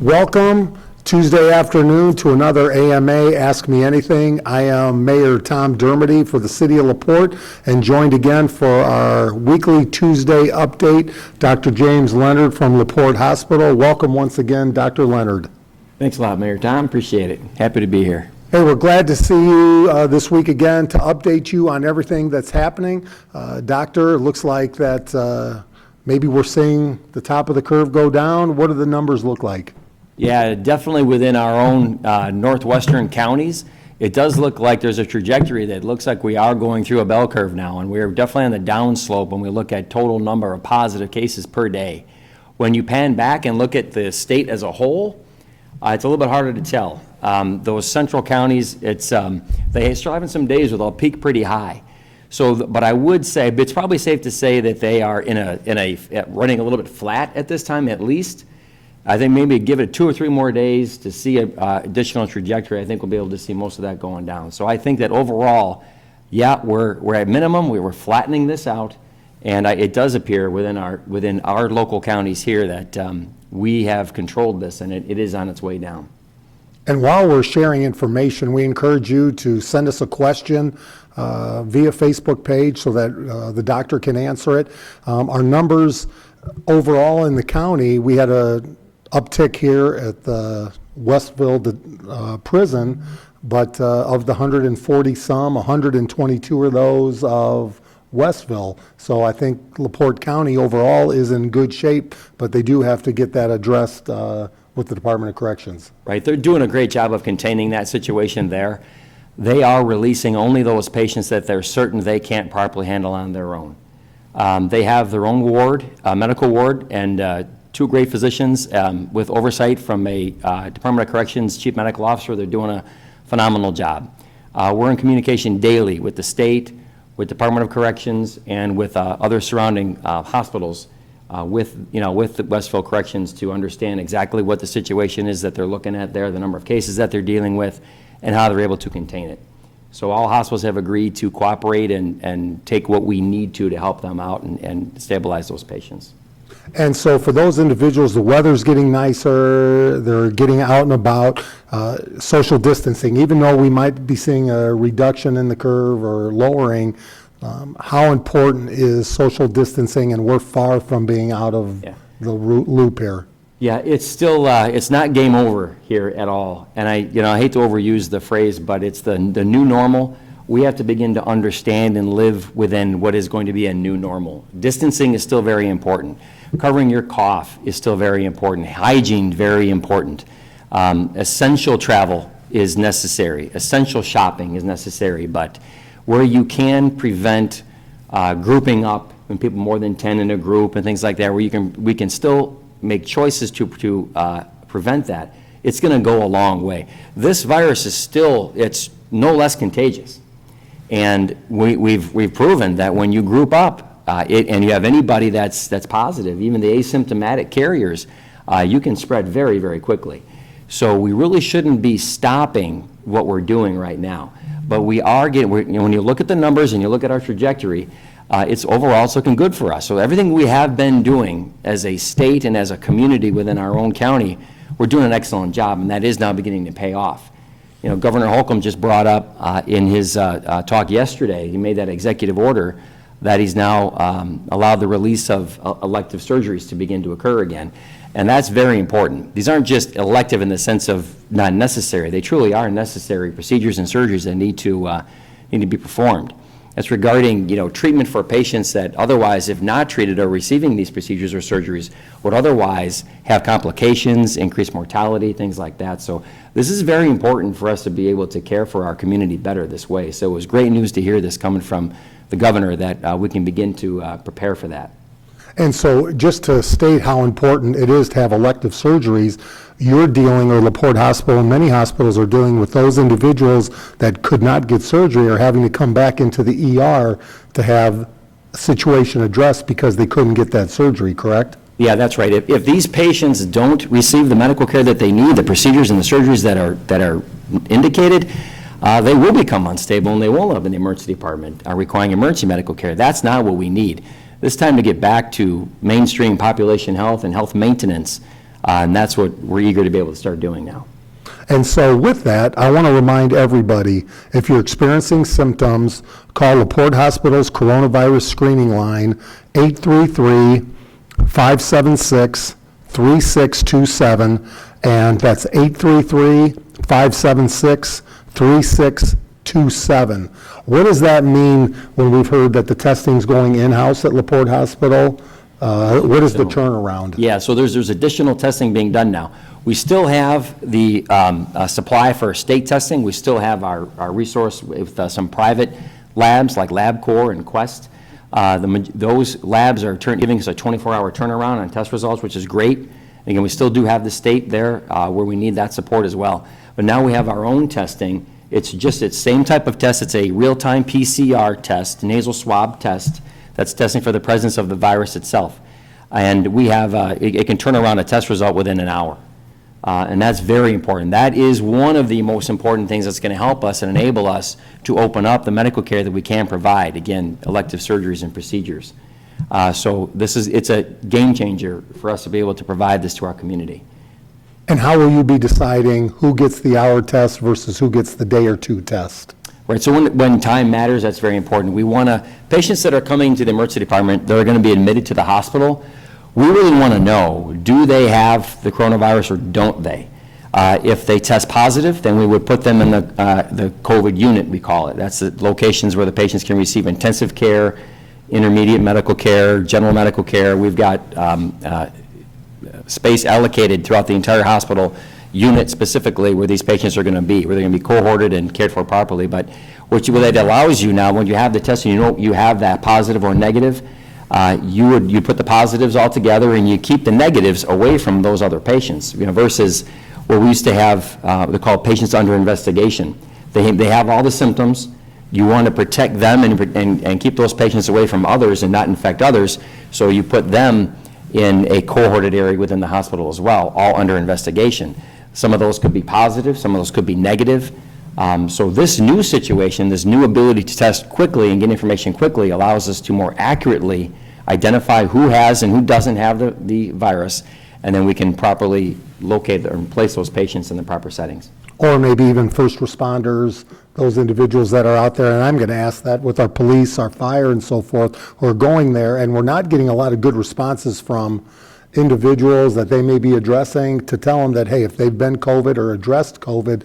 Welcome Tuesday afternoon to another AMA Ask Me Anything. I am Mayor Tom Dermody for the City of LaPorte and joined again for our weekly Tuesday update, Dr. James Leonard from LaPorte Hospital. Welcome once again, Dr. Leonard. Thanks a lot, Mayor Tom. Appreciate it. Happy to be here. Hey, we're glad to see you this week again to update you on everything that's happening. Doctor, it looks like that maybe we're seeing the top of the curve go down. What do the numbers look like? Yeah, definitely within our own northwestern counties, it does look like there's a trajectory that looks like we are going through a bell curve now, and we're definitely on the downslope when we look at total number of positive cases per day. When you pan back and look at the state as a whole, it's a little bit harder to tell. Those central counties, they still having some days where they'll peak pretty high. So, but I would say, it's probably safe to say that they are running a little bit flat at this time at least. I think maybe give it 2 or 3 more days to see additional trajectory. I think we'll be able to see most of that going down. So I think that overall, yeah, we're at minimum. We're flattening this out, and it does appear within our local counties here that we have controlled this, and it is on its way down. And while we're sharing information, we encourage you to send us a question via Facebook page so that the doctor can answer it. Our numbers overall in the county, we had a uptick here at the Westville prison, but of the 140 some, 122 of those of Westville. So I think LaPorte County overall is in good shape, but they do have to get that addressed with the Department of Corrections. Right, they're doing a great job of containing that situation there. They are releasing only those patients that they're certain they can't properly handle on their own. They have their own ward, medical ward, and 2 great physicians with oversight from a Department of Corrections chief medical officer. They're doing a phenomenal job. We're in communication daily with the state, with Department of Corrections, and with other surrounding hospitals, with the Westville Corrections to understand exactly what the situation is that they're looking at there, the number of cases that they're dealing with, and how they're able to contain it. So all hospitals have agreed to cooperate and take what we need to help them out and stabilize those patients. And so for those individuals, the weather's getting nicer, they're getting out and about, social distancing, even though we might be seeing a reduction in the curve or lowering, how important is social distancing, and we're far from being out of the loop here? Yeah, it's still, it's not game over here at all. And I hate to overuse the phrase, but it's the new normal. We have to begin to understand and live within what is going to be a new normal. Distancing is still very important. Covering your cough is still very important. Hygiene, very important. Essential travel is necessary. Essential shopping is necessary. But where you can prevent grouping up when people more than 10 in a group and things like that, where we can still make choices to prevent that, it's going to go a long way. This virus is still, it's no less contagious. And we've proven that when you group up and you have anybody that's positive, even the asymptomatic carriers, you can spread very, very quickly. So we really shouldn't be stopping what we're doing right now. But we are getting, when you look at the numbers and you look at our trajectory, it's overall it's looking good for us. So everything we have been doing as a state and as a community within our own county, we're doing an excellent job, and that is now beginning to pay off. Governor Holcomb just brought up in his talk yesterday, he made that executive order that he's now allowed the release of elective surgeries to begin to occur again. And that's very important. These aren't just elective in the sense of not necessary. They truly are necessary procedures and surgeries that need to be performed. That's regarding treatment for patients that otherwise, if not treated or receiving these procedures or surgeries, would otherwise have complications, increased mortality, things like that. So this is very important for us to be able to care for our community better this way. So it was great news to hear this coming from the governor that we can begin to prepare for that. And so just to state how important it is to have elective surgeries, you're dealing, or LaPorte Hospital and many hospitals are dealing with those individuals that could not get surgery or having to come back into the ER to have a situation addressed because they couldn't get that surgery, correct? Yeah, that's right. If these patients don't receive the medical care that they need, the procedures and the surgeries that are indicated, they will become unstable and they will end up in the emergency department requiring emergency medical care. That's not what we need. This time to get back to mainstream population health and health maintenance, And that's what we're eager to be able to start doing now. And so with that, I want to remind everybody, if you're experiencing symptoms, call LaPorte Hospital's coronavirus screening line, 833-576-3627, and that's 833-576-3627. What does that mean when we've heard that the testing's going in-house at LaPorte Hospital? What is the turnaround? Yeah, so there's additional testing being done now. We still have the supply for state testing. We still have our resource with some private labs like LabCorp and Quest. Those labs are giving us a 24-hour turnaround on test results, which is great. Again, we still do have the state there where we need that support as well. But now we have our own testing. It's same type of test. It's a real-time PCR test, nasal swab test, that's testing for the presence of the virus itself. And we have, it can turn around a test result within an hour. And that's very important. That is one of the most important things that's going to help us and enable us to open up the medical care that we can provide, again, elective surgeries and procedures. So it's a game changer for us to be able to provide this to our community. And how will you be deciding who gets the hour test versus who gets the day or two test? Right, so when time matters, that's very important. We want to, patients that are coming to the emergency department, that are going to be admitted to the hospital, we really want to know, do they have the coronavirus or don't they? If they test positive, then we would put them in the COVID unit, we call it. That's the locations where the patients can receive intensive care, intermediate medical care, general medical care. We've got space allocated throughout the entire hospital unit specifically where these patients are going to be, where they're going to be cohorted and cared for properly. But what that allows you now, when you have the test and you know you have that positive or negative, you put the positives all together and you keep the negatives away from those other patients, versus where we used to have, they're called patients under investigation. They have all the symptoms. You want to protect them and keep those patients away from others and not infect others, so you put them in a cohorted area within the hospital as well, all under investigation. Some of those could be positive, some of those could be negative. So this new situation, this new ability to test quickly and get information quickly allows us to more accurately identify who has and who doesn't have the virus, and then we can properly locate and place those patients in the proper settings. Or maybe even first responders, those individuals that are out there, and I'm going to ask that with our police, our fire, and so forth, who are going there, and we're not getting a lot of good responses from individuals that they may be addressing to tell them that, hey, if they've been COVID or addressed COVID,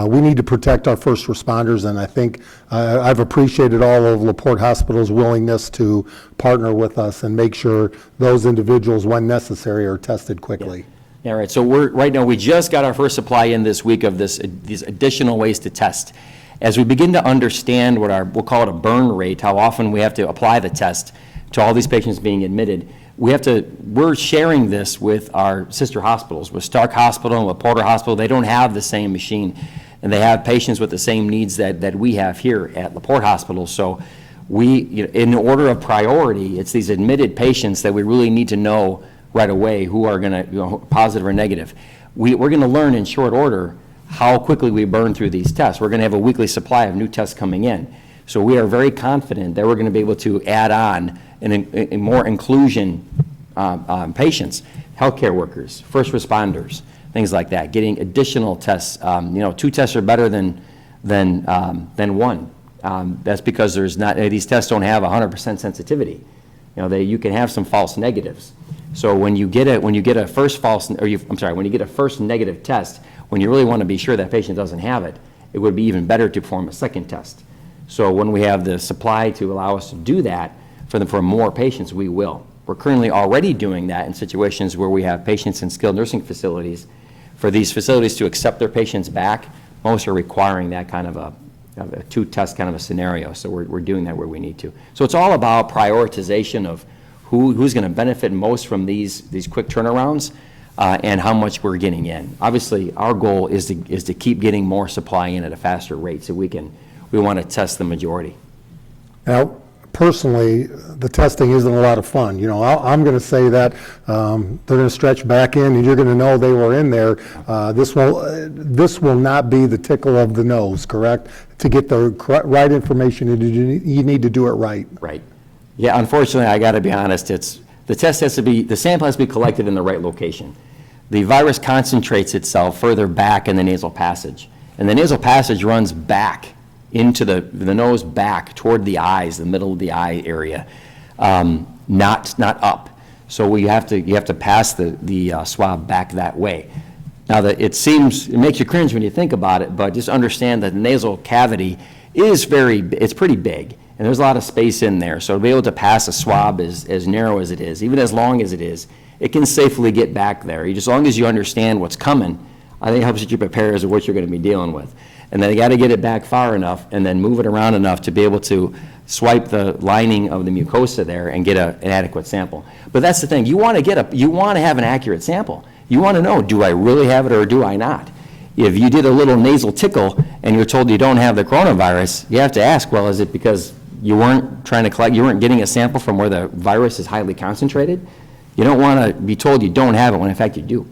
we need to protect our first responders. And I think I've appreciated all of LaPorte Hospital's willingness to partner with us and make sure those individuals, when necessary, are tested quickly. Yeah, right. So right now, we just got our first supply in this week of these additional ways to test. As we begin to understand what we'll call it a burn rate, how often we have to apply the test to all these patients being admitted, we're sharing this with our sister hospitals, with Stark Hospital and LaPorte Hospital. They don't have the same machine, and they have patients with the same needs that we have here at LaPorte Hospital. So in order of priority, it's these admitted patients that we really need to know right away who are going to, positive or negative. We're going to learn in short order how quickly we burn through these tests. We're going to have a weekly supply of new tests coming in. So we are very confident that we're going to be able to add on in more inclusion patients, healthcare workers, first responders, things like that, getting additional tests. 2 tests are better than one. That's because these tests don't have 100% sensitivity. You can have some false negatives. So when you get a first negative test, when you really want to be sure that patient doesn't have it, it would be even better to perform a second test. So when we have the supply to allow us to do that for more patients, we will. We're currently already doing that in situations where we have patients in skilled nursing facilities. For these facilities to accept their patients back, most are requiring that kind of a 2-test kind of a scenario. So we're doing that where we need to. So it's all about prioritization of who's going to benefit most from these quick turnarounds and how much we're getting in. Obviously, our goal is to keep getting more supply in at a faster rate so we want to test the majority. Now, personally, the testing isn't a lot of fun. I'm going to say that they're going to stretch back in, and you're going to know they were in there. This will not be the tickle of the nose, correct? To get the right information, you need to do it right. Right. Yeah. Unfortunately, I got to be honest. The sample has to be collected in the right location. the virus concentrates itself further back in the nasal passage. And the nasal passage runs back into the nose, back toward the eyes, the middle of the eye area, not up. So you have to pass the swab back that way. Now, it makes you cringe when you think about it, but just understand that the nasal cavity it's pretty big, and there's a lot of space in there. So to be able to pass a swab as narrow as it is, even as long as it is, it can safely get back there. As long as you understand what's coming, I think it helps you prepare as to what you're going to be dealing with. And then you got to get it back far enough and then move it around enough to be able to swipe the lining of the mucosa there and get an adequate sample. But that's the thing. You want to have an accurate sample. You want to know, do I really have it or do I not? If you did a little nasal tickle and you're told you don't have the coronavirus, you have to ask, well, is it because you weren't trying to collect, you weren't getting a sample from where the virus is highly concentrated? You don't want to be told you don't have it when in fact you do.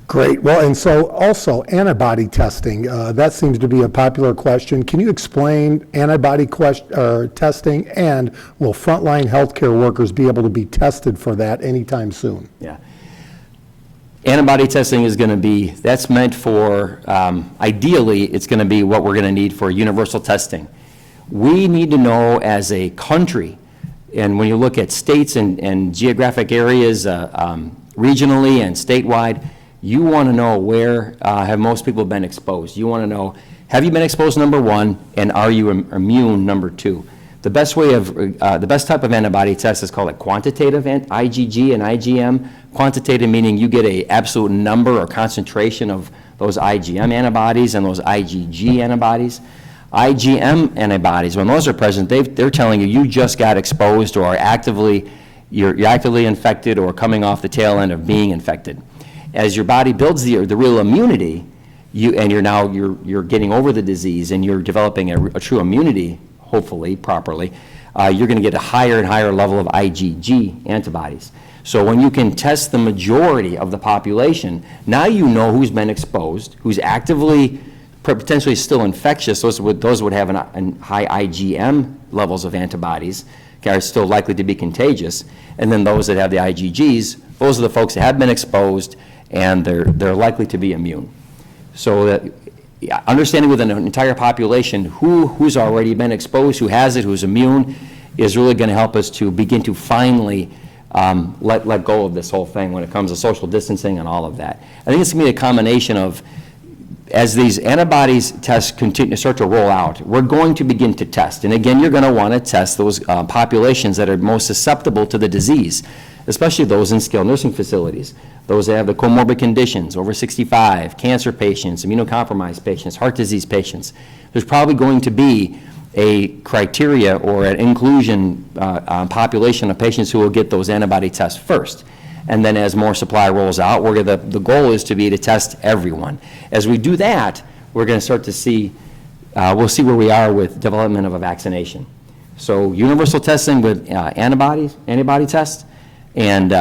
Great. Well, and so also antibody testing, that seems to be a popular question. Can you explain antibody testing, and will frontline healthcare workers be able to be tested for that anytime soon? Yeah. Antibody testing is going to be, that's meant for, ideally, it's going to be what we're going to need for universal testing. We need to know as a country, and when you look at states and geographic areas, regionally and statewide, you want to know where have most people been exposed. You want to know, have you been exposed, number one, and are you immune, number two? The best type of antibody test is called a quantitative IgG and IgM. Quantitative meaning you get an absolute number or concentration of those IgM antibodies and those IgG antibodies. IgM antibodies, when those are present, they're telling you just got exposed or you're actively infected or coming off the tail end of being infected. As your body builds the real immunity, you're getting over the disease and you're developing a true immunity, hopefully, properly, you're going to get a higher and higher level of IgG antibodies. So when you can test the majority of the population, now you know who's been exposed, who's actively, potentially still infectious. Those would have a high IgM levels of antibodies, are still likely to be contagious. And then those that have the IgGs, those are the folks that have been exposed and they're likely to be immune. So that understanding within an entire population who's already been exposed, who has it, who's immune, is really going to help us to begin to finally let go of this whole thing when it comes to social distancing and all of that. I think it's going to be a combination of, as these antibodies tests continue to start to roll out, we're going to begin to test. And again, you're going to want to test those populations that are most susceptible to the disease, especially those in skilled nursing facilities, those that have the comorbid conditions, over 65, cancer patients, immunocompromised patients, heart disease patients. There's probably going to be a criteria or an inclusion population of patients who will get those antibody tests first. And then as more supply rolls out, the goal is to be to test everyone. As we do that, we're going to start to see, we'll see where we are with development of a vaccination. So universal testing with antibody tests, and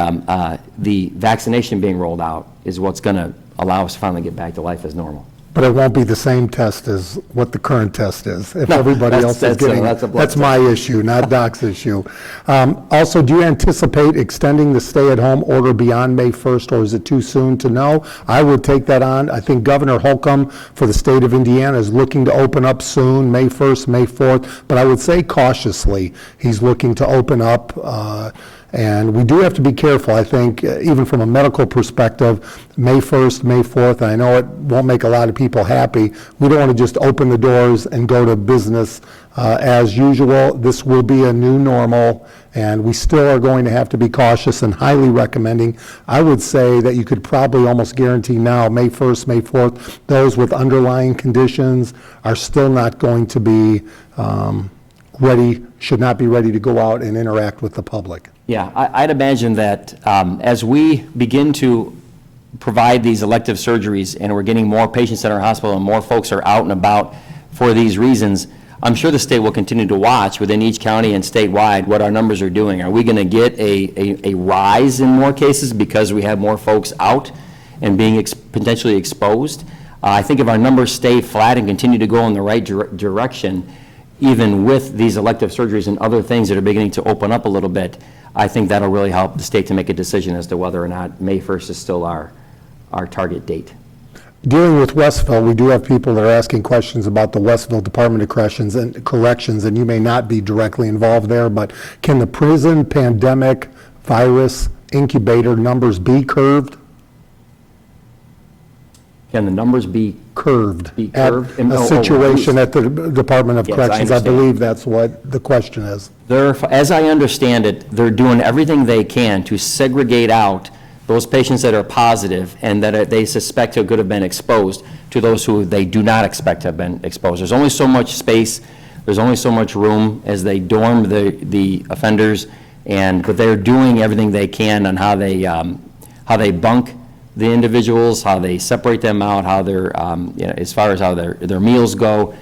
the vaccination being rolled out is what's going to allow us to finally get back to life as normal. But it won't be the same test as what the current test is. If everybody else is getting, that's my issue, not Doc's issue. Also, do you anticipate extending the stay-at-home order beyond May 1st, or is it too soon to know? I would take that on. I think Governor Holcomb for the state of Indiana is looking to open up soon, May 1st, May 4th, but I would say cautiously. He's looking to open up, and we do have to be careful, I think, even from a medical perspective, May 1st, May 4th, and I know it won't make a lot of people happy. We don't want to just open the doors and go to business as usual. This will be a new normal, and we still are going to have to be cautious and highly recommending. I would say that you could probably almost guarantee now, May 1st, May 4th, those with underlying conditions are still not going to be ready, should not be ready to go out and interact with the public. Yeah, I'd imagine that as we begin to provide these elective surgeries and we're getting more patients in our hospital and more folks are out and about for these reasons, I'm sure the state will continue to watch within each county and statewide what our numbers are doing. Are we going to get a rise in more cases because we have more folks out and being potentially exposed? I think if our numbers stay flat and continue to go in the right direction, even with these elective surgeries and other things that are beginning to open up a little bit, I think that'll really help the state to make a decision as to whether or not May 1st is still our our target date. Dealing with Westville, we do have people that are asking questions about the Westville Department of Corrections, and you may not be directly involved there, but can the prison pandemic virus incubator numbers be curved? Can the numbers be Curved. Be curved? At a situation at the Department of Yes, I Corrections. I understand. believe that's what the question is. As I understand it, they're doing everything they can to segregate out those patients that are positive and that they suspect could have been exposed to those who they do not expect to have been exposed. There's only so much space, there's only so much room as they dorm the offenders, but they're doing everything they can on how they bunk the individuals, how they separate them out, how they're, as far as how their meals go.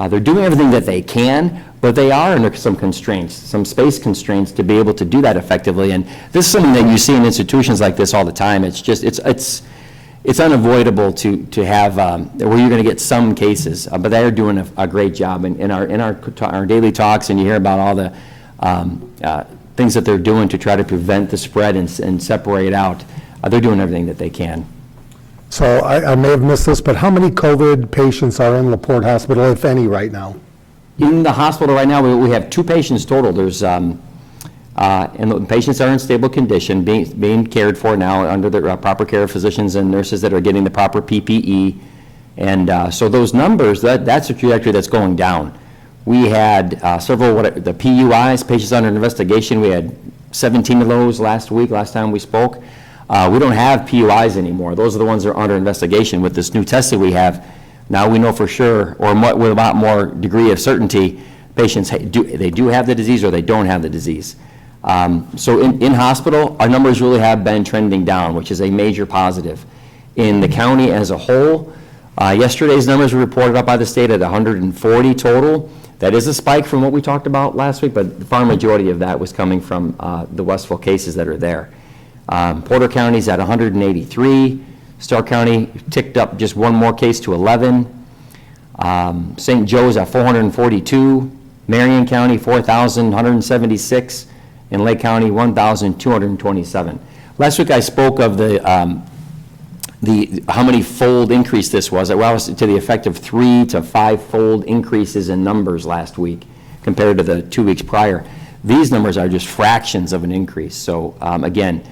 They're doing everything that they can, but they are under some constraints, some space constraints to be able to do that effectively. And this is something that you see in institutions like this all the time. It's just, it's unavoidable to have, where you're going to get some cases, but they are doing a great job. And in our daily talks, and you hear about all the things that they're doing to try to prevent the spread and separate out, they're doing everything that they can. So I may have missed this, but how many COVID patients are in LaPorte Hospital, if any, right now? In the hospital right now, we have 2 patients total. There's, and the patients are in stable condition, being cared for now under the proper care of physicians and nurses that are getting the proper PPE. And so those numbers, that's a trajectory that's going down. We had several, the PUIs, patients under investigation, we had 17 of those last time we spoke. We don't have PUIs anymore. Those are the ones that are under investigation. With this new test that we have, now we know for sure, or with a lot more degree of certainty, patients they do have the disease or they don't have the disease. So in hospital, our numbers really have been trending down, which is a major positive. In the county as a whole, yesterday's numbers were reported up by the state at 140 total. That is a spike from what we talked about last week, but the far majority of that was coming from the Westville cases that are there. Porter County's at 183. Stark County ticked up just one more case to 11. St. Joe's at 442. Marion County, 4,176. And Lake County, 1,227. Last week I spoke of how many fold increase this was. Well, it was to the effect of 3 to 5-fold increases in numbers last week compared to the 2 weeks prior. These numbers are just fractions of an increase. So again,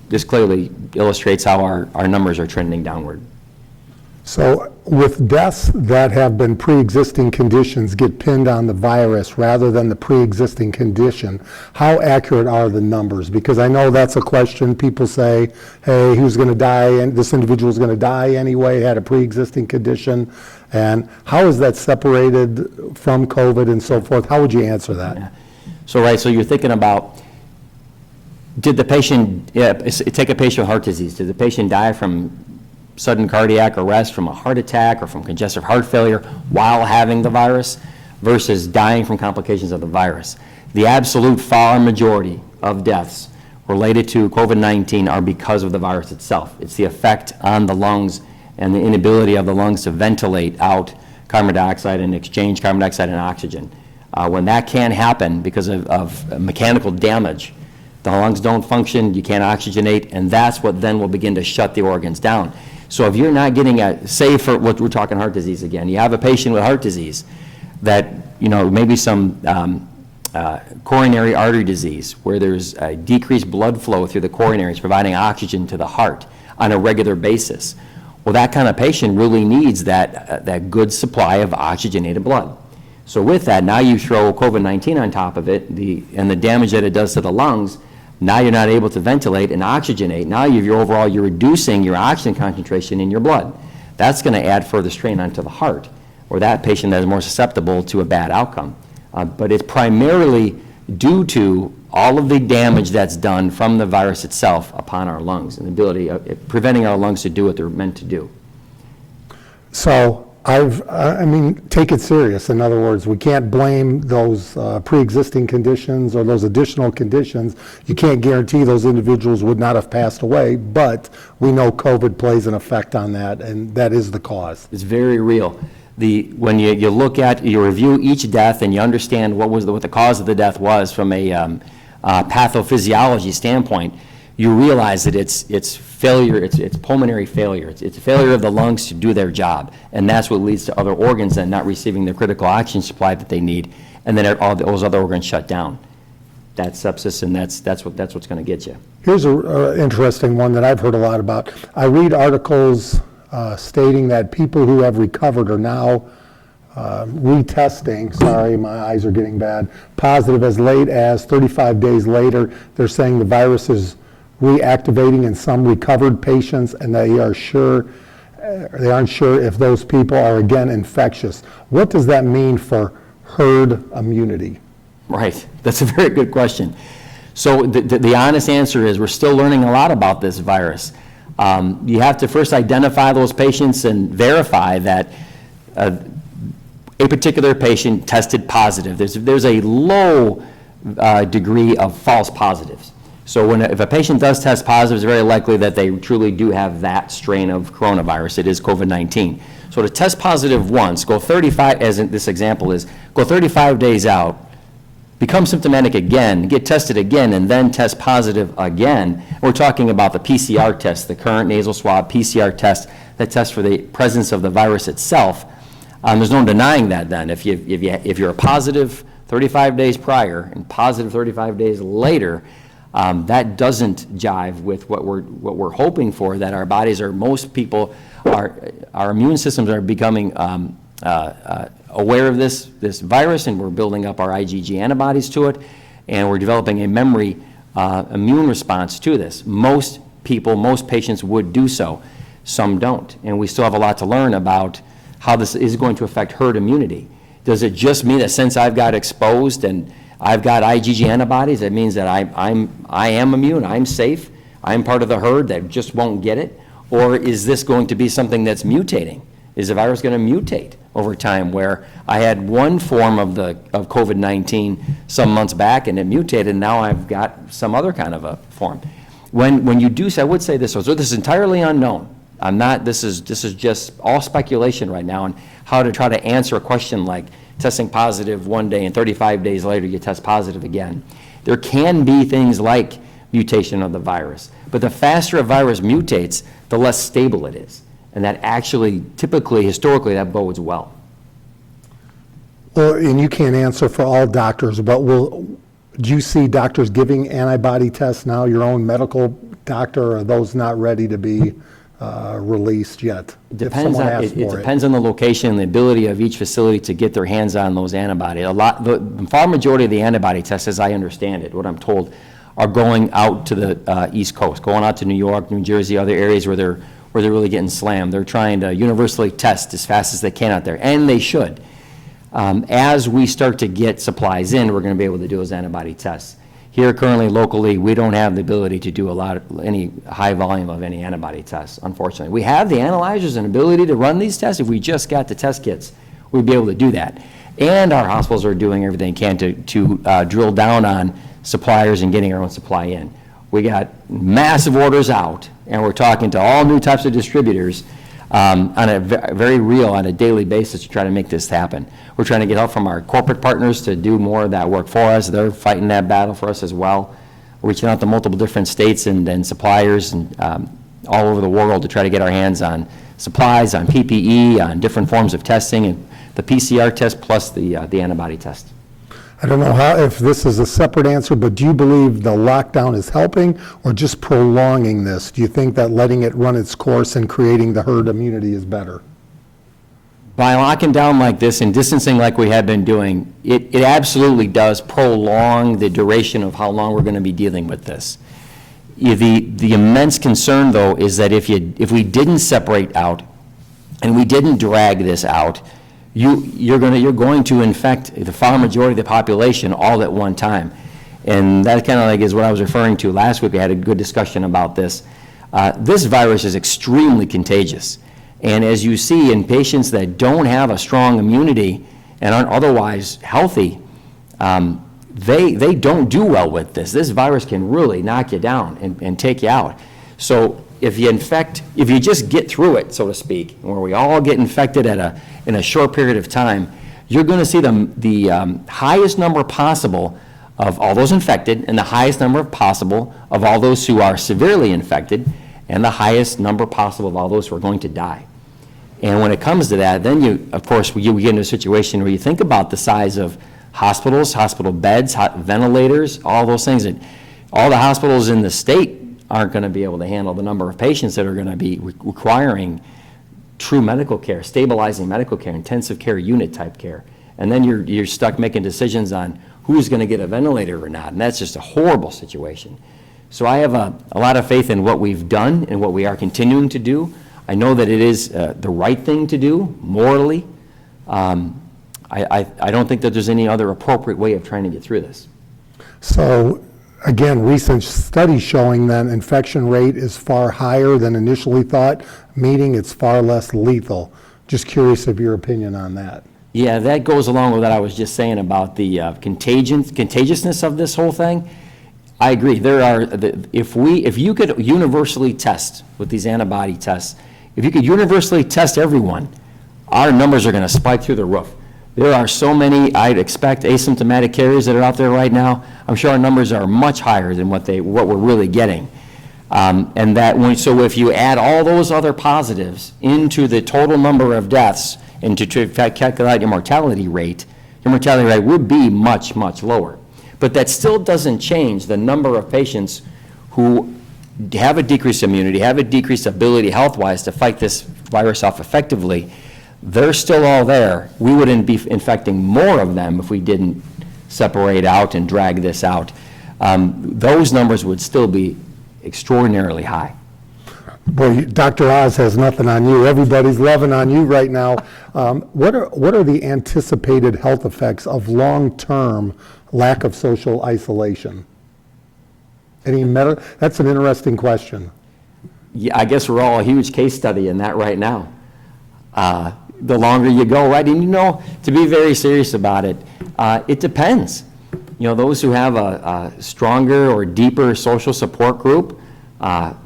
this clearly illustrates how our numbers are trending downward. So with deaths that have been pre-existing conditions get pinned on the virus rather than the pre-existing condition, how accurate are the numbers? Because I know that's a question. People say, hey, he was going to die, and this individual was going to die anyway, had a pre-existing condition. And how is that separated from COVID and so forth? How would you answer that? Yeah. So you're thinking about, did the patient, take a patient with heart disease, did the patient die from sudden cardiac arrest, from a heart attack, or from congestive heart failure while having the virus, versus dying from complications of the virus? The absolute far majority of deaths related to COVID-19 are because of the virus itself. It's the effect on the lungs and the inability of the lungs to ventilate out carbon dioxide and exchange carbon dioxide and oxygen. When that can happen because of mechanical damage, the lungs don't function, you can't oxygenate, and that's what then will begin to shut the organs down. So if you're not getting say for what we're talking heart disease again, you have a patient with heart disease that, maybe some coronary artery disease where there's a decreased blood flow through the coronaries providing oxygen to the heart on a regular basis. Well, that kind of patient really needs that good supply of oxygenated blood. So with that, now you throw COVID-19 on top of it, and the damage that it does to the lungs. Now you're not able to ventilate and oxygenate. Now you're reducing your oxygen concentration in your blood. That's going to add further strain onto the heart, or that patient that is more susceptible to a bad outcome. But it's primarily due to all of the damage that's done from the virus itself upon our lungs and the ability of preventing our lungs to do what they're meant to do. So take it serious. In other words, we can't blame those pre-existing conditions or those additional conditions. You can't guarantee those individuals would not have passed away, but we know COVID plays an effect on that, and that is the cause. It's very real. When you look at, you review each death and you understand what the cause of the death was from a pathophysiology standpoint, you realize that it's failure, it's pulmonary failure. It's failure of the lungs to do their job. And that's what leads to other organs then not receiving the critical oxygen supply that they need. And then all those other organs shut down. That's sepsis, and that's what's going to get you. Here's an interesting one that I've heard a lot about. I read articles stating that people who have recovered are now retesting, sorry, my eyes are getting bad, positive as late as 35 days later. They're saying the virus is reactivating in some recovered patients, and they aren't sure if those people are again infectious. What does that mean for herd immunity? Right, that's a very good question. So the honest answer is we're still learning a lot about this virus. You have to first identify those patients and verify that a particular patient tested positive. There's a low degree of false positives. So if a patient does test positive, it's very likely that they truly do have that strain of coronavirus. It is COVID-19. So to test positive once, go 35, as in this example is, go 35 days out, become symptomatic again, get tested again, and then test positive again. We're talking about the PCR test, the current nasal swab PCR test that tests for the presence of the virus itself. There's no denying that then. If you're a positive 35 days prior and positive 35 days later, that doesn't jive with what we're hoping for, that our bodies are, most people, our immune systems are becoming aware of this virus, and we're building up our IgG antibodies to it, and we're developing a memory immune response to this. Most people, most patients would do so. Some don't, and we still have a lot to learn about how this is going to affect herd immunity. Does it just mean that since I've got exposed and I've got IgG antibodies, that means that I am immune, I'm safe, I'm part of the herd that just won't get it? Or is this going to be something that's mutating? Is the virus going to mutate over time, where I had one form of COVID-19 some months back and it mutated, and now I've got some other kind of a form? When you do, I would say this, so this is entirely unknown. This is just all speculation right now on how to try to answer a question like testing positive one day and 35 days later you test positive again. There can be things like mutation of the virus, but the faster a virus mutates, the less stable it is. And that actually, typically, historically, that bodes well. Well, and you can't answer for all doctors, but do you see doctors giving antibody tests now, your own medical doctor, or are those not ready to be released yet? It depends on the location and the ability of each facility to get their hands on those antibodies. The far majority of the antibody tests, as I understand it, what I'm told, are going out to the East Coast, going out to New York, New Jersey, other areas where they're really getting slammed. They're trying to universally test as fast as they can out there, and they should. As we start to get supplies in, we're going to be able to do those antibody tests. Here currently, locally, we don't have the ability to do any high volume of any antibody tests, unfortunately. We have the analyzers and ability to run these tests. If we just got the test kits, we'd be able to do that. And our hospitals are doing everything they can to drill down on suppliers and getting our own supply in. We got massive orders out, and we're talking to all new types of distributors on a very real, on a daily basis to try to make this happen. We're trying to get help from our corporate partners to do more of that work for us. They're fighting that battle for us as well. We're reaching out to multiple different states and suppliers and all over the world to try to get our hands on supplies, on PPE, on different forms of testing, and the PCR test plus the antibody test. I don't know if this is a separate answer, but do you believe the lockdown is helping or just prolonging this? Do you think that letting it run its course and creating the herd immunity is better? By locking down like this and distancing like we have been doing, it absolutely does prolong the duration of how long we're going to be dealing with this. The immense concern, though, is that if we didn't separate out and we didn't drag this out, you're going to infect the far majority of the population all at one time. And that kind of like is what I was referring to last week. We had a good discussion about this. This virus is extremely contagious. And as you see in patients that don't have a strong immunity and aren't otherwise healthy, they don't do well with this. This virus can really knock you down and take you out. So if you just get through it, so to speak, where we all get infected in a short period of time, you're going to see the highest number possible of all those infected and the highest number possible of all those who are severely infected and the highest number possible of all those who are going to die. And when it comes to that, then you, of course, you get into a situation where you think about the size of hospitals, hospital beds, ventilators, all those things. And all the hospitals in the state aren't going to be able to handle the number of patients that are going to be requiring true medical care, stabilizing medical care, intensive care unit type care. And then you're stuck making decisions on who's going to get a ventilator or not. And that's just a horrible situation. So I have a lot of faith in what we've done and what we are continuing to do. I know that it is the right thing to do morally. I don't think that there's any other appropriate way of trying to get through this. So, again, recent studies showing that infection rate is far higher than initially thought, meaning it's far less lethal. Just curious of your opinion on that. Yeah, that goes along with what I was just saying about the contagiousness of this whole thing. I agree. If you could universally test with these antibody tests, if you could universally test everyone, our numbers are going to spike through the roof. There are so many, I'd expect, asymptomatic carriers that are out there right now. I'm sure our numbers are much higher than what we're really getting. So if you add all those other positives into the total number of deaths and to calculate your mortality rate would be much, much lower. But that still doesn't change the number of patients who have a decreased immunity, have a decreased ability health-wise to fight this virus off effectively. They're still all there. We wouldn't be infecting more of them if we didn't separate out and drag this out. Those numbers would still be extraordinarily high. Boy, Dr. Oz has nothing on you. Everybody's loving on you right now. What are the anticipated health effects of long-term lack of social isolation? That's an interesting question. Yeah, I guess we're all a huge case study in that right now. The longer you go, right? And to be very serious about it, it depends. Those who have a stronger or deeper social support group,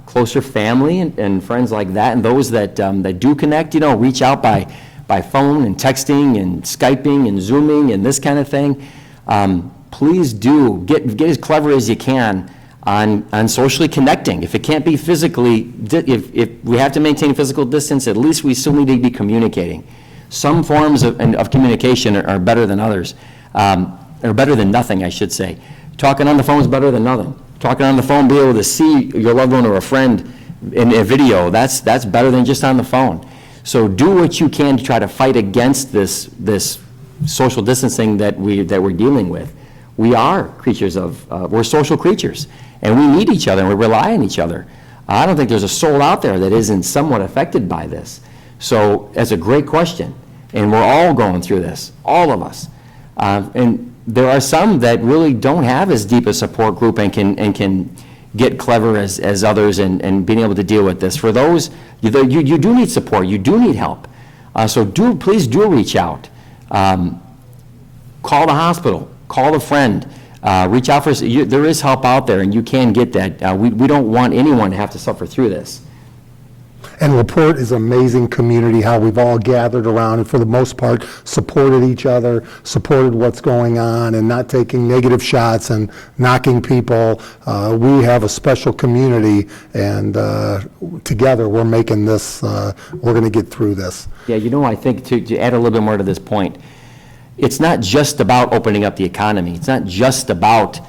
closer family and friends like that, and those that do connect, reach out by phone and texting and Skyping and Zooming and this kind of thing. Please do get as clever as you can on socially connecting. If it can't be physically, if we have to maintain physical distance, at least we still need to be communicating. Some forms of communication are better than others, or better than nothing, I should say. Talking on the phone is better than nothing. Talking on the phone, be able to see your loved one or a friend in a video, that's better than just on the phone. So do what you can to try to fight against this social distancing that we're dealing with. We are creatures we're social creatures, and we need each other, and we rely on each other. I don't think there's a soul out there that isn't somewhat affected by this. So that's a great question, and we're all going through this, all of us. And there are some that really don't have as deep a support group and can get clever as others and being able to deal with this. For those, you do need support, you do need help. So please do reach out. Call the hospital, call a friend, reach out there is help out there, and you can get that. We don't want anyone to have to suffer through this. And LaPorte is an amazing community, how we've all gathered around and for the most part supported each other, supported what's going on and not taking negative shots and knocking people. We have a special community, and together we're making this, we're going to get through this. Yeah, I think to add a little bit more to this point, it's not just about opening up the economy. It's not just about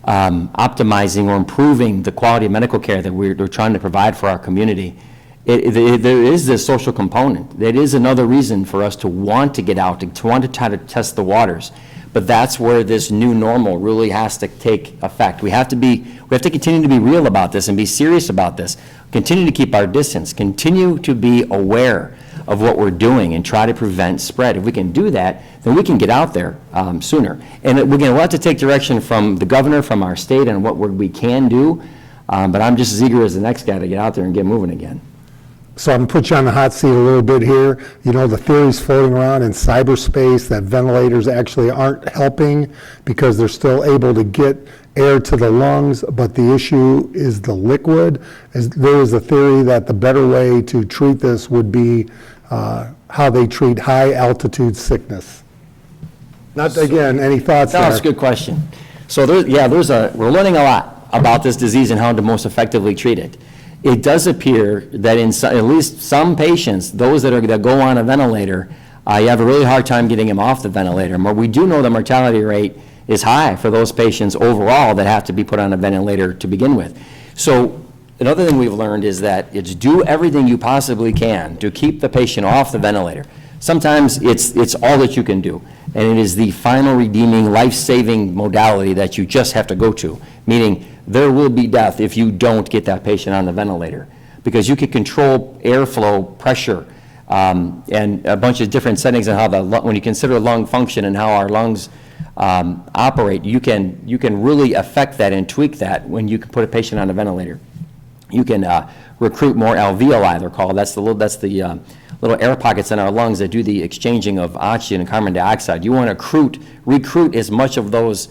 optimizing or improving the quality of medical care that we're trying to provide for our community. There is this social component. That is another reason for us to want to get out, to want to try to test the waters. But that's where this new normal really has to take effect. We have to continue to be real about this and be serious about this. Continue to keep our distance. Continue to be aware of what we're doing and try to prevent spread. If we can do that, then we can get out there sooner. And we'll have to take direction from the governor, from our state, on what we can do. But I'm just as eager as the next guy to get out there and get moving again. So I'm going to put you on the hot seat a little bit here. The theory's floating around in cyberspace that ventilators actually aren't helping because they're still able to get air to the lungs, but the issue is the liquid. There is a theory that the better way to treat this would be how they treat high altitude sickness. Not, again, any thoughts there? That's a good question. So we're learning a lot about this disease and how to most effectively treat it. It does appear that in at least some patients, those that go on a ventilator, you have a really hard time getting them off the ventilator. But we do know the mortality rate is high for those patients overall that have to be put on a ventilator to begin with. So another thing we've learned is that it's do everything you possibly can to keep the patient off the ventilator. Sometimes it's all that you can do, and it is the final redeeming, life-saving modality that you just have to go to, meaning there will be death if you don't get that patient on the ventilator, because you can control airflow, pressure, and a bunch of different settings on how when you consider lung function and how our lungs operate, you can really affect that and tweak that when you can put a patient on a ventilator. You can recruit more alveoli, they're called. That's the little air pockets in our lungs that do the exchanging of oxygen and carbon dioxide. You want to recruit as much of those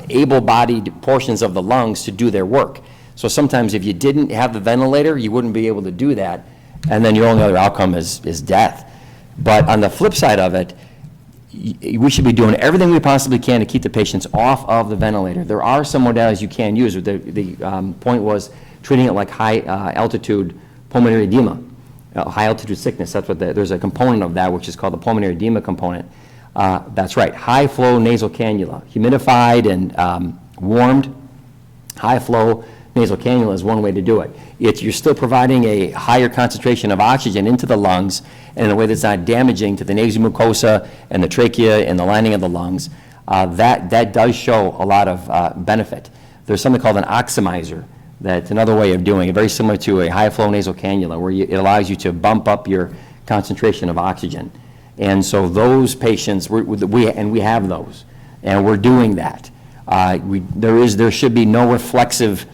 able-bodied portions of the lungs to do their work. So sometimes if you didn't have the ventilator, you wouldn't be able to do that, and then your only other outcome is death. But on the flip side of it, we should be doing everything we possibly can to keep the patients off of the ventilator. There are some modalities you can use. The point was treating it like high-altitude pulmonary edema, high-altitude sickness. That's what there's a component of that, which is called the pulmonary edema component. That's right, high-flow nasal cannula, humidified and warmed. High-flow nasal cannula is one way to do it. You're still providing a higher concentration of oxygen into the lungs, and in a way that's not damaging to the nasal mucosa and the trachea and the lining of the lungs. That does show a lot of benefit. There's something called an oximizer. That's another way of doing it, very similar to a high-flow nasal cannula, where it allows you to bump up your concentration of oxygen. And so those patients, we have those, and we're doing that. There should be no reflexive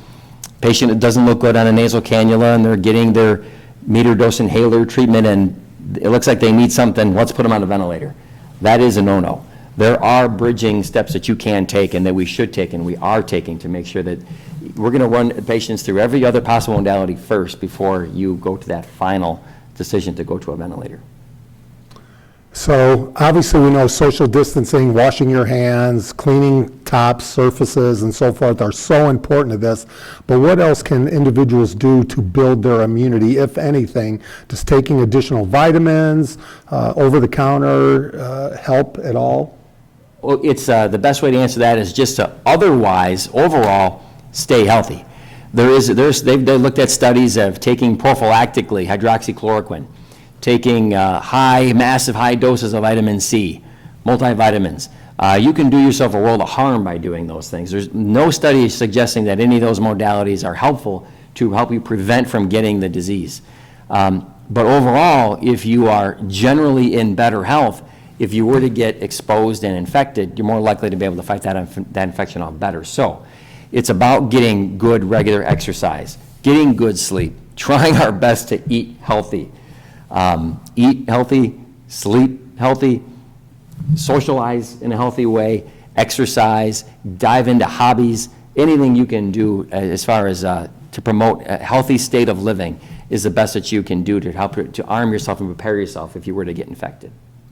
patient that doesn't look good on a nasal cannula, and they're getting their meter dose inhaler treatment, and it looks like they need something. Let's put them on a ventilator. That is a no-no. There are bridging steps that you can take and that we should take and we are taking to make sure that we're going to run patients through every other possible modality first before you go to that final decision to go to a ventilator. So obviously we know social distancing, washing your hands, cleaning tops, surfaces, and so forth are so important to this. But what else can individuals do to build their immunity, if anything? Does taking additional vitamins, over-the-counter help at all? Well, it's the best way to answer that is just to otherwise, overall, stay healthy. They've looked at studies of taking prophylactically hydroxychloroquine, taking massive high doses of vitamin C, multivitamins. You can do yourself a world of harm by doing those things. There's no study suggesting that any of those modalities are helpful to help you prevent from getting the disease. But overall, if you are generally in better health, if you were to get exposed and infected, you're more likely to be able to fight that infection off better. So it's about getting good regular exercise, getting good sleep, trying our best to eat healthy. Eat healthy, sleep healthy, socialize in a healthy way, exercise, dive into hobbies. Anything you can do as far as to promote a healthy state of living is the best that you can do to help to arm yourself and prepare yourself if you were to get infected.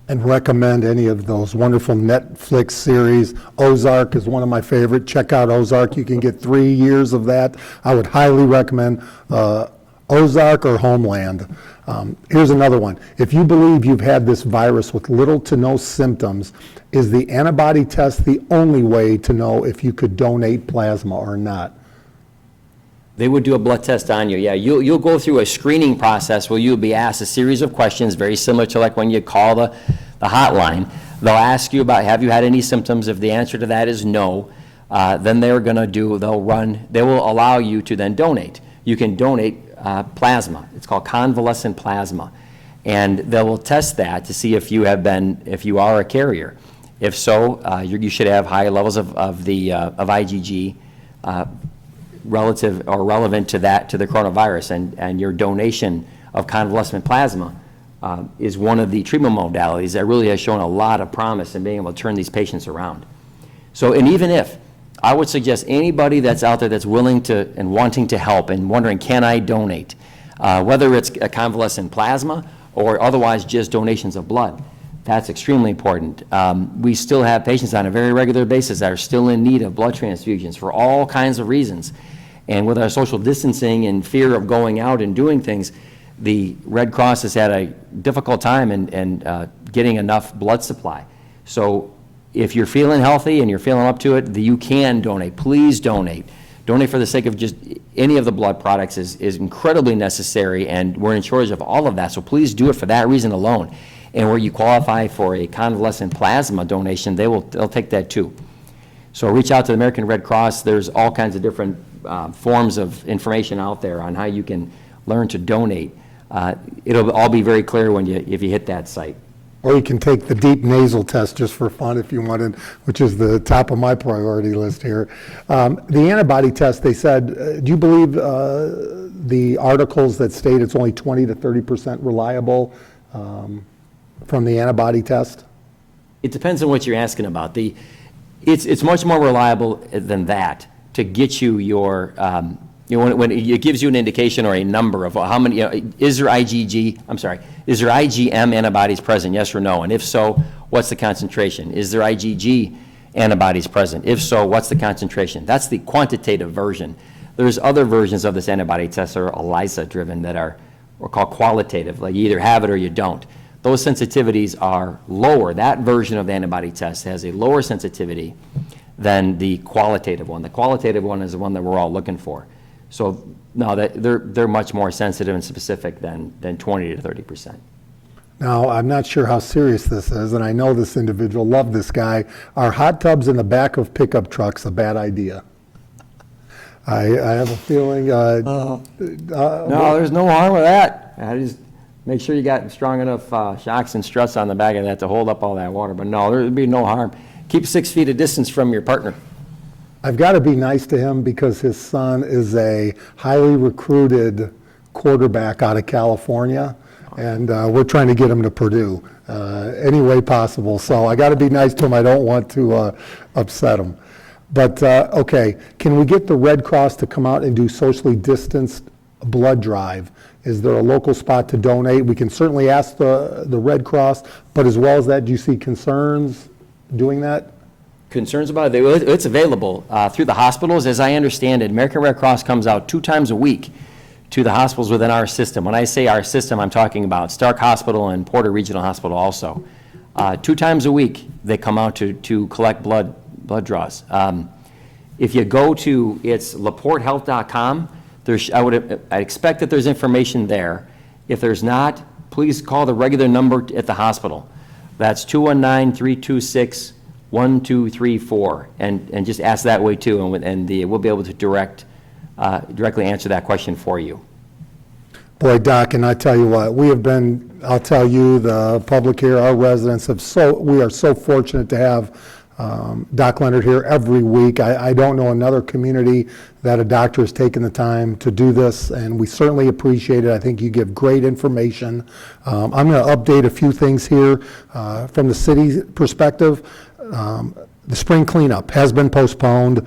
And recommend any of those wonderful Netflix series. Ozark is one of my favorite. Check out Ozark. You can get 3 years of that. I would highly recommend Ozark or Homeland. Here's another one. If you believe you've had this virus with little to no symptoms, is the antibody test the only way to know if you could donate plasma or not? They would do a blood test on you, yeah. You'll go through a screening process where you'll be asked a series of questions, very similar to like when you call the hotline. They'll ask you about, have you had any symptoms? If the answer to that is no, then they will allow you to then donate. You can donate plasma. It's called convalescent plasma. And they will test that to see if you are a carrier. If so, you should have high levels of IgG relative or relevant to the coronavirus, and your donation of convalescent plasma is one of the treatment modalities that really has shown a lot of promise in being able to turn these patients around. So, and even if, I would suggest anybody that's out there that's willing to and wanting to help and wondering, can I donate? Whether it's a convalescent plasma or otherwise just donations of blood, That's extremely important. We still have patients on a very regular basis that are still in need of blood transfusions for all kinds of reasons. And with our social distancing and fear of going out and doing things, the Red Cross has had a difficult time in getting enough blood supply. So if you're feeling healthy and you're feeling up to it, you can donate. Please donate. Donate for the sake of just any of the blood products is incredibly necessary, and we're in shortage of all of that. So please do it for that reason alone. And where you qualify for a convalescent plasma donation, they'll take that too. So reach out to the American Red Cross. There's all kinds of different forms of information out there on how you can learn to donate. It'll all be very clear if you hit that site. Or you can take the deep nasal test just for fun if you wanted, which is the top of my priority list here. The antibody test, they said, do you believe the articles that state it's only 20 to 30% reliable from the antibody test? It depends on what you're asking about. It's much more reliable than that to get you your, when it gives you an indication or a number of how many, is there IgM antibodies present, yes or no? And if so, what's the concentration? Is there IgG antibodies present? If so, what's the concentration? That's the quantitative version. There's other versions of this antibody test that are ELISA driven that are called qualitative, like you either have it or you don't. Those sensitivities are lower. That version of the antibody test has a lower sensitivity than the qualitative one. The qualitative one is the one that we're all looking for. So no, they're much more sensitive and specific than 20 to 30%. Now, I'm not sure how serious this is, and I know this individual, love this guy. Are hot tubs in the back of pickup trucks a bad idea? I have a feeling. No, there's no harm with that. I just make sure you got strong enough shocks and struts on the back of that to hold up all that water. But no, there'd be no harm. Keep 6 feet of distance from your partner. I've got to be nice to him because his son is a highly recruited quarterback out of California, and we're trying to get him to Purdue any way possible. So I got to be nice to him. I don't want to upset him. But, okay, can we get the Red Cross to come out and do socially distanced blood drive? Is there a local spot to donate? We can certainly ask the Red Cross, but as well as that, do you see concerns doing that? Concerns about it? It's available through the hospitals. As I understand it, American Red Cross comes out 2 times a week to the hospitals within our system. When I say our system, I'm talking about Stark Hospital and Porter Regional Hospital also. 2 times a week, they come out to collect blood draws. If you go to, it's laportehealth.com, I expect that there's information there. If there's not, please call the regular number at the hospital. That's 219-326-1234, and just ask that way too, and we'll be able to directly answer that question for you. Boy, Doc, and I tell you what, we have been, I'll tell you, the public here, our residents we are so fortunate to have Doc Leonard here every week. I don't know another community that a doctor has taken the time to do this, and we certainly appreciate it. I think you give great information. I'm going to update a few things here from the city perspective. The spring cleanup has been postponed.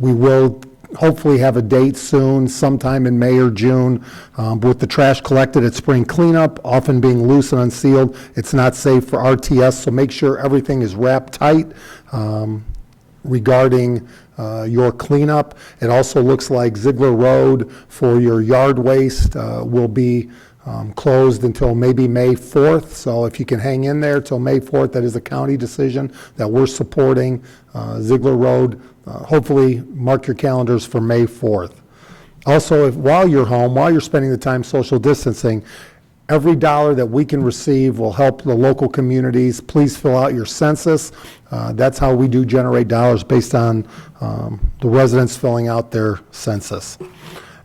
We will hopefully have a date soon, sometime in May or June. With the trash collected at spring cleanup, often being loose and unsealed, it's not safe for RTS, so make sure everything is wrapped tight regarding your cleanup. It also looks like Ziegler Road for your yard waste will be closed until maybe May 4th, so if you can hang in there till May 4th, that is a county decision that we're supporting. Ziegler Road, hopefully mark your calendars for May 4th. Also, while you're home, while you're spending the time social distancing, every dollar that we can receive will help the local communities. Please fill out your census. That's how we do generate dollars, based on the residents filling out their census.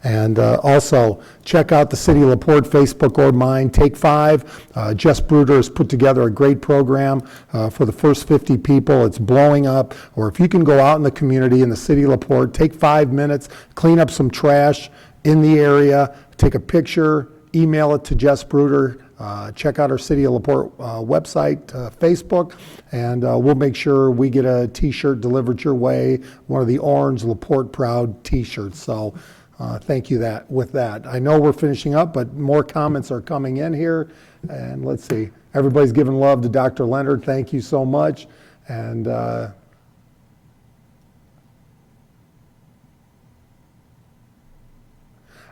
And also, check out the City of LaPorte Facebook or mine, Take 5. Jess Bruder has put together a great program for the first 50 people. It's blowing up. Or if you can go out in the community in the City of LaPorte, take 5 minutes, clean up some trash in the area, take a picture, email it to Jess Bruder. Check out our City of LaPorte website, Facebook, and we'll make sure we get a T-shirt delivered your way, one of the orange LaPorte Proud T-shirts. So thank you with that. I know we're finishing up, but more comments are coming in here. And let's see. everybody's giving love to Dr. Leonard. Thank you so much. And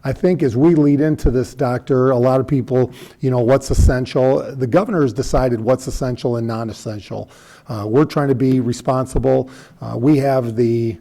I think as we lead into this, Doctor, a lot of people, what's essential. The governor has decided what's essential and non-essential. We're trying to be responsible. We have the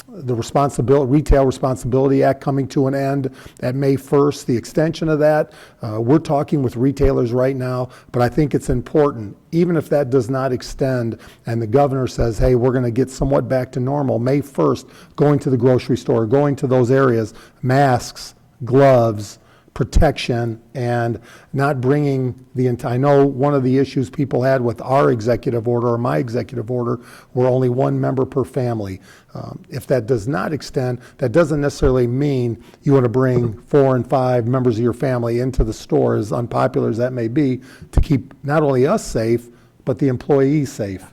Retail Responsibility Act coming to an end at May 1st. The extension of that, we're talking with retailers right now, but I think it's important, even if that does not extend and the governor says, hey, we're going to get somewhat back to normal, May 1st, going to the grocery store, going to those areas, masks, gloves, protection, and not bringing the entire. I know one of the issues people had with our executive order or my executive order were only one member per family. If that does not extend, that doesn't necessarily mean you want to bring 4 and 5 members of your family into the store, as unpopular as that may be, to keep not only us safe, but the employees safe.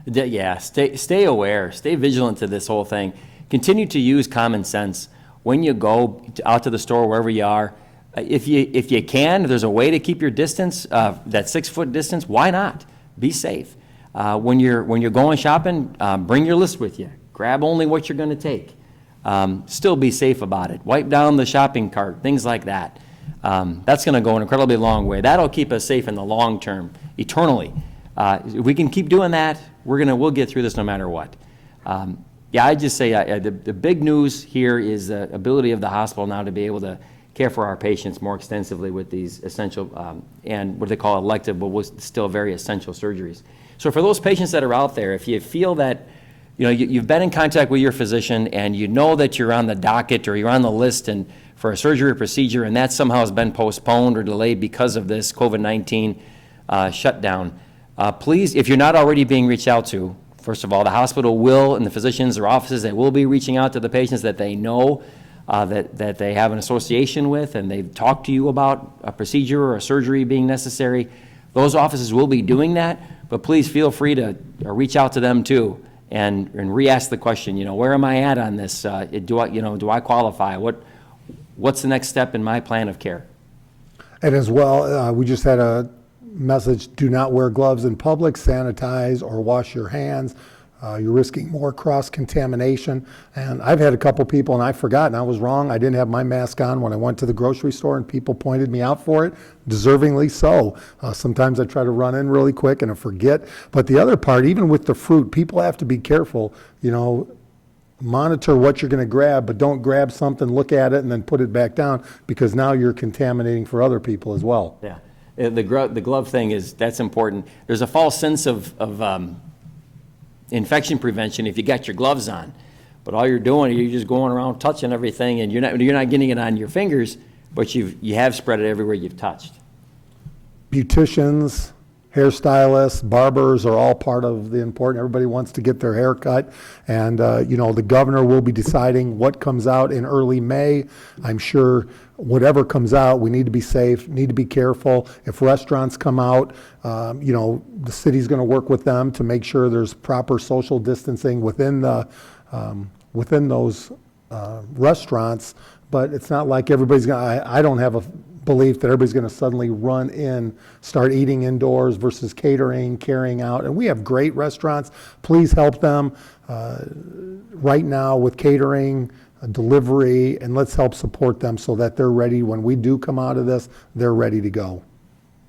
Yeah, stay aware, stay vigilant to this whole thing. Continue to use common sense. When you go out to the store, wherever you are, if you can, if there's a way to keep your distance, that 6-foot distance, why not? Be safe. When you're going shopping, bring your list with you. Grab only what you're going to take. Still be safe about it. Wipe down the shopping cart, things like that. That's going to go an incredibly long way. That'll keep us safe in the long term, eternally. If we can keep doing that, we'll get through this no matter what. I just say the big news here is the ability of the hospital now to be able to care for our patients more extensively with these essential and what they call elective, but was still very essential surgeries. So for those patients that are out there, if you feel that you've been in contact with your physician and you know that you're on the docket or you're on the list and for a surgery or procedure and that somehow has been postponed or delayed because of this COVID-19 shutdown, please, if you're not already being reached out to, first of all, the hospital will, and the physicians or offices, they will be reaching out to the patients that they know that they have an association with and they've talked to you about a procedure or a surgery being necessary. Those offices will be doing that, but please feel free to reach out to them too and re-ask the question, where am I at on this? Do I qualify? What's the next step in my plan of care? And as well, we just had a message, do not wear gloves in public, sanitize or wash your hands. You're risking more cross-contamination. And I've had a couple people, and I forgot, and I was wrong. I didn't have my mask on when I went to the grocery store, and people pointed me out for it, deservingly so. Sometimes I try to run in really quick and I forget. But the other part, even with the fruit, people have to be careful, monitor what you're going to grab, but don't grab something, look at it, and then put it back down, because now you're contaminating for other people as well. Yeah, the glove thing that's important. There's a false sense of infection prevention if you got your gloves on, but all you're doing, you're just going around touching everything, and you're not getting it on your fingers, but you have spread it everywhere you've touched. Beauticians, hairstylists, barbers are all part of the important. Everybody wants to get their hair cut, and the governor will be deciding what comes out in early May. I'm sure whatever comes out, we need to be safe, need to be careful. If restaurants come out, the city's going to work with them to make sure there's proper social distancing within those restaurants. But it's not like everybody's going to, I don't have a belief that everybody's going to suddenly run in, start eating indoors versus catering, carrying out. And we have great restaurants. Please help them right now with catering, delivery, and let's help support them so that they're ready. When we do come out of this, they're ready to go.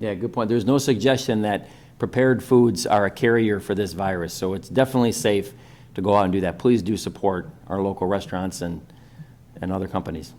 Yeah, good point. There's no suggestion that prepared foods are a carrier for this virus, so it's definitely safe to go out and do that. Please do support our local restaurants and other companies.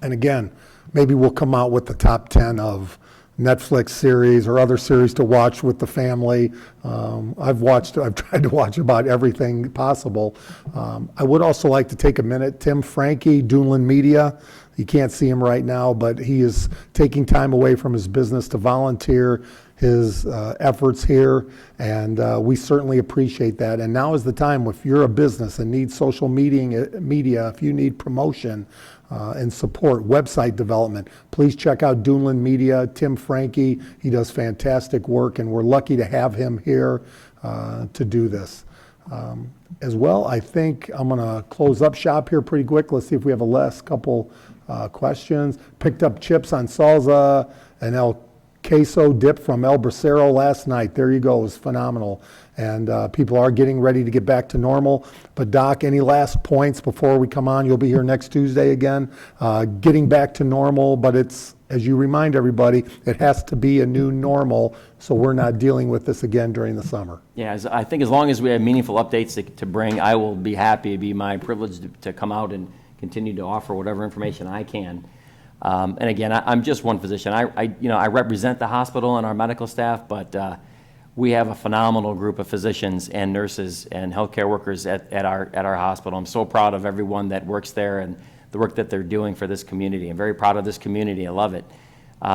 And again, maybe we'll come out with the top 10 of Netflix series or other series to watch with the family. I've tried to watch about everything possible. I would also like to take a minute. Tim Franke, Dunlin Media, you can't see him right now, but he is taking time away from his business to volunteer his efforts here, and we certainly appreciate that. And now is the time, if you're a business and need social media, if you need promotion and support, website development, please check out Dunlin Media, Tim Franke. He does fantastic work, and we're lucky to have him here to do this. As well, I think I'm going to close up shop here pretty quick. Let's see if we have a last couple questions. Picked up chips on salsa and El queso dip from El Bracero last night. There you go. It was phenomenal. And people are getting ready to get back to normal. But Doc, any last points before we come on? You'll be here next Tuesday again. Getting back to normal, but it's, as you remind everybody, it has to be a new normal so we're not dealing with this again during the summer. Yeah, I think as long as we have meaningful updates to bring, I will be happy. It'd be my privilege to come out and continue to offer whatever information I can. And again, I'm just one physician. I represent the hospital and our medical staff, but we have a phenomenal group of physicians and nurses and healthcare workers at our hospital. I'm so proud of everyone that works there and the work that they're doing for this community. I'm very proud of this community. I love it.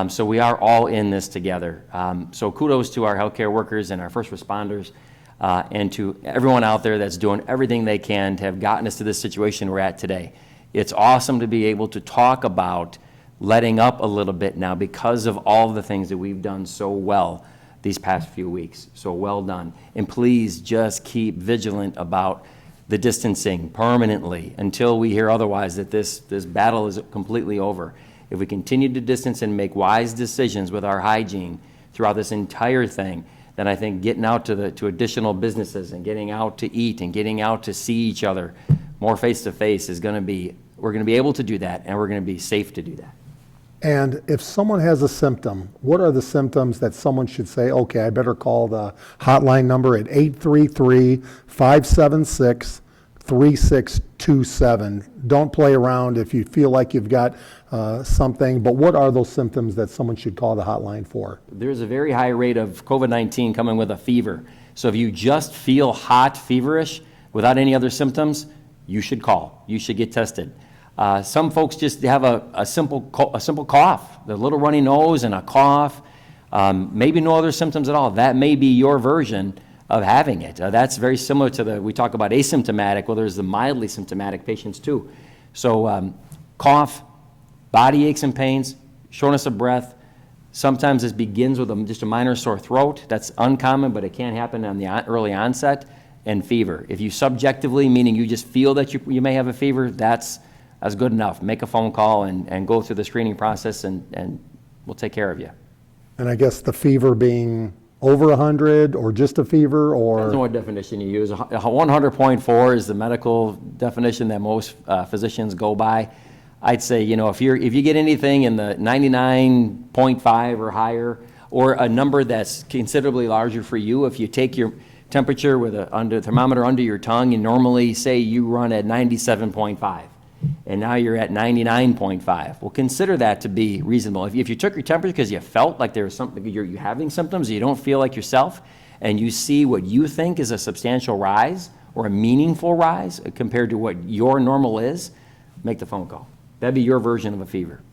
So we are all in this together. So kudos to our healthcare workers and our first responders and to everyone out there that's doing everything they can to have gotten us to this situation we're at today. It's awesome to be able to talk about letting up a little bit now because of all the things that we've done so well these past few weeks. So well done. And please just keep vigilant about the distancing permanently until we hear otherwise, that this battle is completely over. If we continue to distance and make wise decisions with our hygiene throughout this entire thing, then I think getting out to additional businesses and getting out to eat and getting out to see each other more face to face is going to be, we're going to be able to do that, and we're going to be safe to do that. And if someone has a symptom, what are the symptoms that someone should say, okay, I better call the hotline number at 833-576-3627. Don't play around if you feel like you've got something, but what are those symptoms that someone should call the hotline for? There's a very high rate of COVID-19 coming with a fever. So if you just feel hot, feverish, without any other symptoms, you should call. You should get tested. Some folks just have a simple cough, a little runny nose and a cough, maybe no other symptoms at all. That may be your version of having it. That's very similar to we talk about asymptomatic. Well, there's the mildly symptomatic patients too. So cough, body aches and pains, shortness of breath. Sometimes this begins with just a minor sore throat. That's uncommon, but it can happen on the early onset. And fever. If you subjectively, meaning you just feel that you may have a fever, that's good enough. Make a phone call and go through the screening process, and we'll take care of you. And I guess the fever being over 100 or just a fever, or? Depends on what definition you use. 100.4 is the medical definition that most physicians go by. I'd say, if you get anything in the 99.5 or higher, or a number that's considerably larger for you, if you take your temperature with a thermometer under your tongue, and normally say you run at 97.5. And now you're at 99.5. Well, consider that to be reasonable. If you took your temperature because you felt like there was something, you're having symptoms, you don't feel like yourself, and you see what you think is a substantial rise or a meaningful rise compared to what your normal is, make the phone call. That'd be your version of a fever.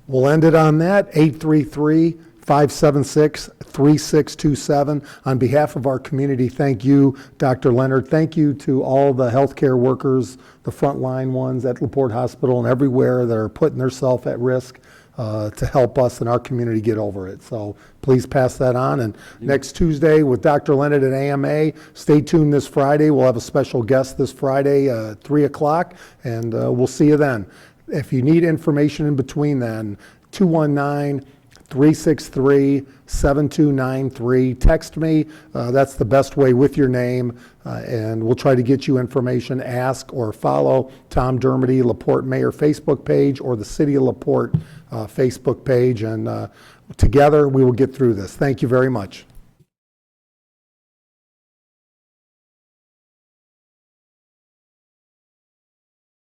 We'll end it on that, 833-576-3627. On behalf of our community, thank you, Dr. Leonard. Thank you to all the healthcare workers, the frontline ones at LaPorte Hospital and everywhere that are putting themselves at risk to help us and our community get over it. So please pass that on. And next Tuesday with Dr. Leonard at AMA, stay tuned this Friday. We'll have a special guest this Friday, 3 o'clock, and we'll see you then. If you need information in between then, 219-363-7293. Text me. That's the best way, with your name, and we'll try to get you information. Ask or follow Tom Dermody, LaPorte Mayor Facebook page, or the City of LaPorte Facebook page, and together we will get through this. Thank you very much.